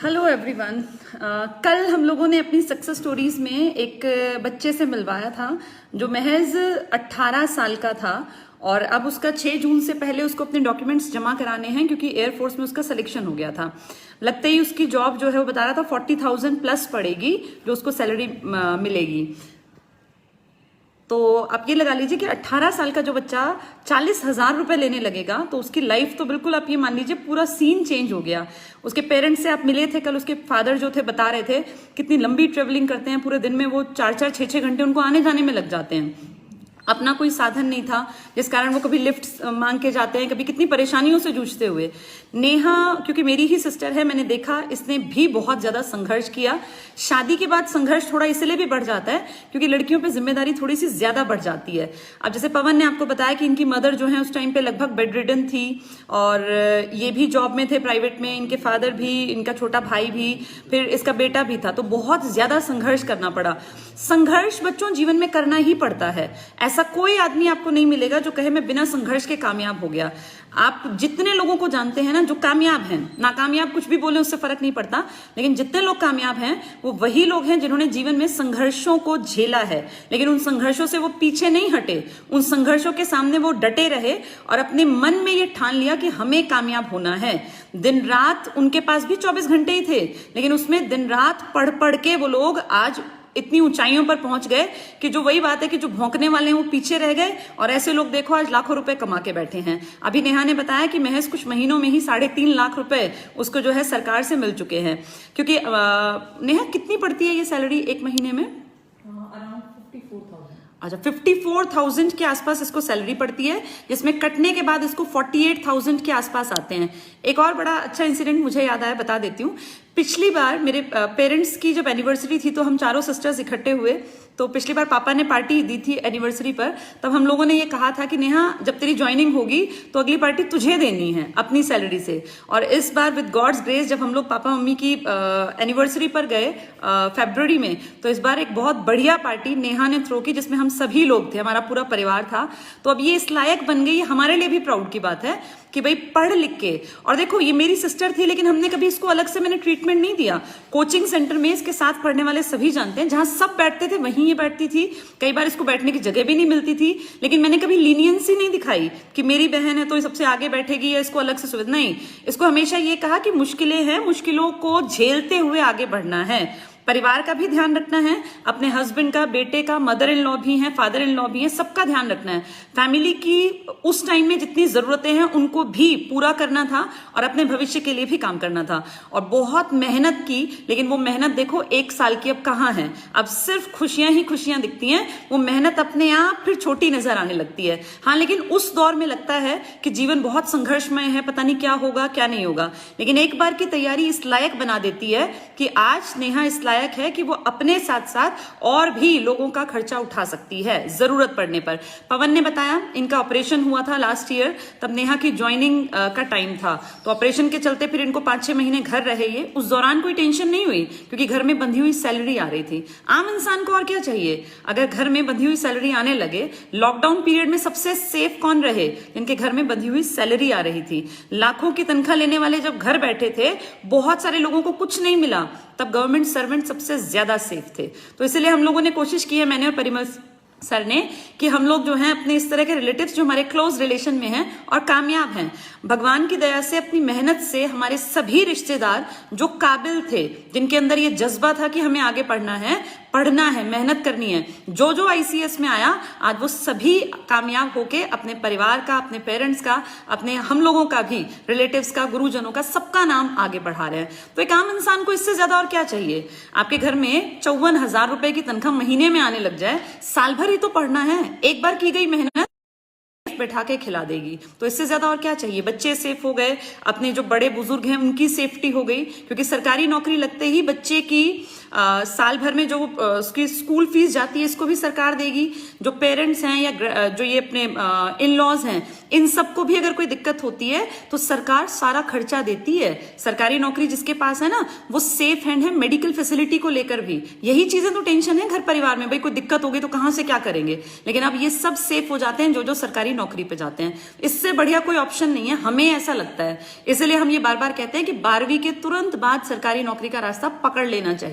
Hello everyone. कल हम लोगों ने अपनी सक्सेस स्टोरीज में एक बच्चे से मिलवाया था जो महज 18 साल का था और अब उसका 6 जून से पहले उसको अपने डॉक्यूमेंट्स जमा कराने हैं क्योंकि एयरफोर्स में उसका सिलेक्शन हो गया था। लगते ही उसकी जॉब जो है वो बता रहा था 40,000 प्लस पड़ेगी जो उसको सैलरी मिलेगी। तो आप ये लगा लीजिए कि 18 साल का जो बच्चा 40,000 रुपए लेने लगेगा तो उसकी लाइफ तो बिल्कुल आप ये मान लीजिए पूरा सीन चेंज हो गया। उसके पेरेंट्स से आप मिले थे कल, उसके फादर जो थे बता रहे थे कितनी लंबी ट्रेवलिंग करते हैं, पूरे दिन में वो 4-4 6-6 घंटे उनको आने जाने में लग जाते हैं। अपना कोई साधन नहीं था जिस कारण वो कभी लिफ्ट मांग के जाते हैं, कभी कितनी परेशानियों से जूझते हुए। नेहा क्योंकि मेरी ही सिस्टर है, मैंने देखा इसने भी बहुत ज्यादा संघर्ष किया। शादी के बाद संघर्ष थोड़ा इसलिए भी बढ़ जाता है क्योंकि लड़कियों पे जिम्मेदारी थोड़ी सी ज्यादा बढ़ जाती है। अब जैसे पवन ने आपको बताया कि इनकी मदर जो है उस टाइम पे लगभग बेड रिडन थी और ये भी जॉब में थे प्राइवेट में, इनके फादर भी, इनका छोटा भाई भी, फिर इसका बेटा भी था, तो बहुत ज्यादा संघर्ष करना पड़ा। संघर्ष बच्चों जीवन में करना ही पड़ता है। ऐसा कोई आदमी आपको नहीं मिलेगा जो कहे मैं बिना संघर्ष के कामयाब हो गया। आप जितने लोगों को जानते हैं ना जो कामयाब हैं, नाकामयाब कुछ भी बोले उससे फर्क नहीं पड़ता, लेकिन जितने लोग कामयाब हैं वो वही लोग हैं जिन्होंने जीवन में संघर्षों को झेला है, लेकिन उन संघर्षों से वो पीछे नहीं हटे, उन संघर्षों के सामने वो डटे रहे और अपने मन में ये ठान लिया कि हमें कामयाब होना है। दिन रात उनके पास भी 24 घंटे ही थे, लेकिन उसमें दिन रात पढ़ पढ़ के वो लोग आज इतनी ऊंचाइयों पर पहुंच गए कि जो वही बात है कि जो भौंकने वाले हैं वो पीछे रह गए और ऐसे लोग देखो आज लाखों रुपए कमा के बैठे हैं। अभी नेहा ने बताया कि महज कुछ महीनों में ही 3.5 लाख रुपए उसको जो है सरकार से मिल चुके हैं। क्योंकि नेहा कितनी पड़ती है ये सैलरी एक महीने में? अराउंड 54,000। अच्छा, 54,000 के आसपास इसको सैलरी पड़ती है, जिसमें कटने के बाद इसको 48,000 के आसपास आते हैं। एक और बड़ा अच्छा इंसिडेंट मुझे याद आया, बता देती हूँ। पिछली बार मेरे पेरेंट्स की जब एनिवर्सरी थी तो हम चारों सिस्टर्स इकट्ठे हुए, तो पिछली बार पापा ने पार्टी दी थी एनिवर्सरी पर, तब हम लोगों ने ये कहा था कि नेहा जब तेरी ज्वाइनिंग होगी तो अगली पार्टी तुझे देनी है अपनी सैलरी से। और इस बार विद गॉड्स ग्रेस जब हम लोग पापा मम्मी की एनिवर्सरी पर गए फरवरी में, तो इस बार एक बहुत बढ़िया पार्टी नेहा ने थ्रो की जिसमें हम सभी लोग थे, हमारा पूरा परिवार था। तो अब ये इस लायक बन गई, हमारे लिए भी प्राउड की बात है कि भाई पढ़ लिख के, और देखो ये मेरी सिस्टर थी लेकिन हमने कभी इसको अलग से मैंने ट्रीटमेंट नहीं दिया। कोचिंग सेंटर में इसके साथ पढ़ने वाले सभी जानते हैं, जहां सब बैठते थे वहीं ये बैठती थी। कई बार इसको बैठने की जगह भी नहीं मिलती थी, लेकिन मैंने कभी लीनियंसी नहीं दिखाई कि मेरी बहन है तो ये सबसे आगे बैठेगी या इसको अलग से सुविधा, नहीं। इसको हमेशा ये कहा कि मुश्किलें हैं, मुश्किलों को झेलते हुए आगे बढ़ना है, परिवार का भी ध्यान रखना है, अपने हस्बैंड का, बेटे का, मदर इन लॉ भी हैं, फादर इन लॉ भी हैं, सबका ध्यान रखना है। फैमिली की उस टाइम में जितनी जरूरतें हैं उनको भी पूरा करना था और अपने भविष्य के लिए भी काम करना था। और बहुत मेहनत की, लेकिन वो मेहनत देखो 1 साल की अब कहाँ है, अब सिर्फ खुशियां ही खुशियां दिखती हैं। वो मेहनत अपने आप फिर छोटी नजर आने लगती है। हाँ, लेकिन उस दौर में लगता है कि जीवन बहुत संघर्षमय है, पता नहीं क्या होगा क्या नहीं होगा, लेकिन एक बार की तैयारी इस लायक बना देती है कि आज नेहा इस लायक है कि वो अपने साथ साथ और भी लोगों का खर्चा उठा सकती है जरूरत पड़ने पर। पवन ने बताया इनका ऑपरेशन हुआ था लास्ट ईयर, तब नेहा की ज्वाइनिंग का टाइम था, तो ऑपरेशन के चलते फिर इनको 5-6 महीने घर रहे ये। उस दौरान कोई टेंशन नहीं हुई क्योंकि घर में बंधी हुई सैलरी आ रही थी। आम इंसान को और क्या चाहिए, अगर घर में बंधी हुई सैलरी आने लगे। लॉकडाउन पीरियड में सबसे सेफ कौन रहे? जिनके घर में बंधी हुई सैलरी आ रही थी। लाखों की तनख्वाह लेने वाले जब घर बैठे थे, बहुत सारे लोगों को कुछ नहीं मिला, तब गवर्नमेंट सर्वेंट सबसे ज्यादा सेफ थे। तो इसलिए हम लोगों ने कोशिश की है, मैंने और परिमल सर ने, कि हम लोग जो हैं अपने इस तरह के रिलेटिव्स जो हमारे क्लोज रिलेशन में हैं और कामयाब हैं, भगवान की दया से अपनी मेहनत से हमारे सभी रिश्तेदार जो काबिल थे, जिनके अंदर ये जज्बा था कि हमें आगे पढ़ना है, मेहनत करनी है, जो आईसीएस में आया, आज वो सभी कामयाब होके अपने परिवार का, अपने पेरेंट्स का, अपने हम लोगों का भी, रिलेटिव्स का, गुरुजनों का, सबका नाम आगे बढ़ा रहे हैं। तो एक आम इंसान को इससे ज्यादा और क्या चाहिए? आपके घर में 54,000 रुपए की तनख्वाह महीने में आने लग जाए, साल भर ही तो पढ़ना है, एक बार की गई मेहनत बैठा के खिला देगी, तो इससे ज्यादा और क्या चाहिए? बच्चे सेफ हो गए, अपने जो बड़े बुजुर्ग हैं उनकी सेफ्टी हो गई, क्योंकि सरकारी नौकरी लगते ही बच्चे की साल भर में जो उसकी स्कूल फीस जाती है इसको भी सरकार देगी। जो पेरेंट्स हैं या जो ये अपने इन लॉज हैं, इन सबको भी अगर कोई दिक्कत होती है तो सरकार सारा खर्चा देती है। सरकारी नौकरी जिसके पास है ना, वो सेफ हैंड है मेडिकल फैसिलिटी को लेकर भी। यही चीजें तो टेंशन है घर परिवार में, भाई कोई दिक्कत होगी तो कहां से क्या करेंगे, लेकिन अब ये सब सेफ हो जाते हैं जो सरकारी नौकरी नौकरी पे जाते हैं। इससे बढ़िया कोई ऑप्शन नहीं है, हमें ऐसा लगता है। इसलिए हम ये बार बार कहते हैं कि 12वीं के तुरंत बाद सरकारी नौकरी का रास्ता पकड़ लेना चाहिए।